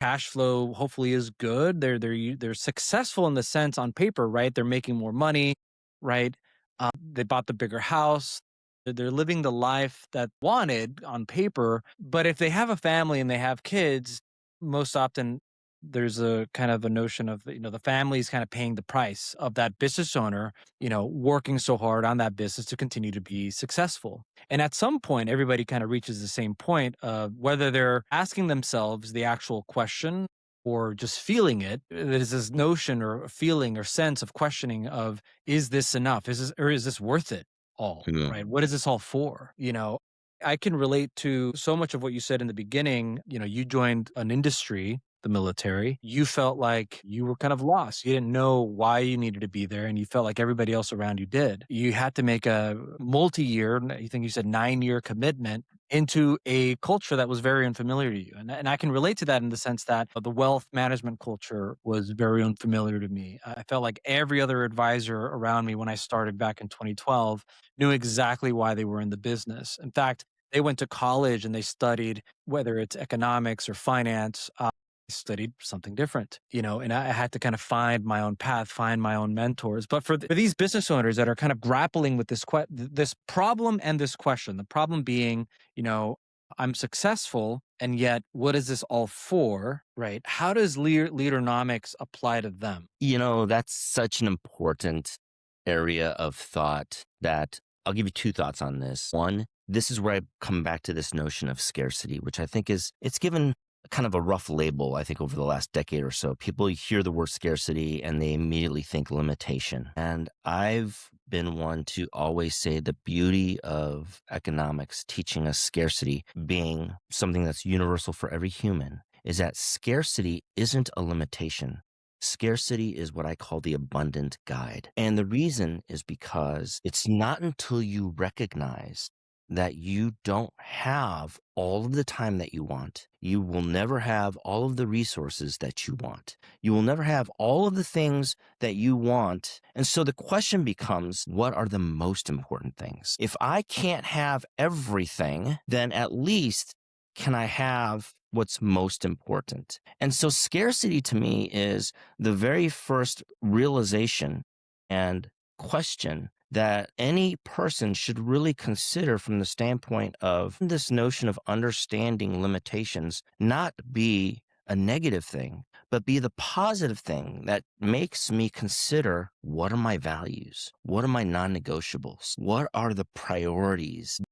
cash flow hopefully is good. They're successful in the sense on paper, right? They're making more money, right? They bought the bigger house. They're living the life that wanted on paper. But if they have a family and they have kids, most often there's a kind of a notion of, the family is kind of paying the price of that business owner, working so hard on that business to continue to be successful. And at some point, everybody kind of reaches the same point of whether they're asking themselves the actual question or just feeling it. There's this notion or feeling or sense of questioning of, is this enough? Is this worth it all? Yeah. Right? What is this all for? I can relate to so much of what you said in the beginning. You joined an industry, the military. You felt like you were kind of lost. You didn't know why you needed to be there, and you felt like everybody else around you did. You had to make a multi-year, I think you said 9-year commitment into a culture that was very unfamiliar to you. And I can relate to that in the sense that the wealth management culture was very unfamiliar to me. I felt like every other advisor around me when I started back in 2012 knew exactly why they were in the business. In fact, they went to college and they studied whether it's economics or finance. I studied something different, and I had to kind of find my own path, find my own mentors. But for these business owners that are kind of grappling with this problem and this question, the problem being, you know, I'm successful, and yet what is this all for, right? How does leadernomics apply to them? That's such an important area of thought that I'll give you two thoughts on this. One, this is where I come back to this notion of scarcity, which I think it's given kind of a rough label, I think, over the last decade or so. People hear the word scarcity and they immediately think limitation. And I've been one to always say the beauty of economics teaching us scarcity being something that's universal for every human is that scarcity isn't a limitation. Scarcity is what I call the abundant guide. And the reason is because it's not until you recognize that you don't have all of the time that you want. You will never have all of the resources that you want. You will never have all of the things that you want. And so the question becomes, what are the most important things? If I can't have everything, then at least can I have what's most important? And so scarcity to me is the very first realization and question that any person should really consider from the standpoint of this notion of understanding limitations, not be a negative thing, but be the positive thing that makes me consider, what are my values? What are my non negotiables? What are the priorities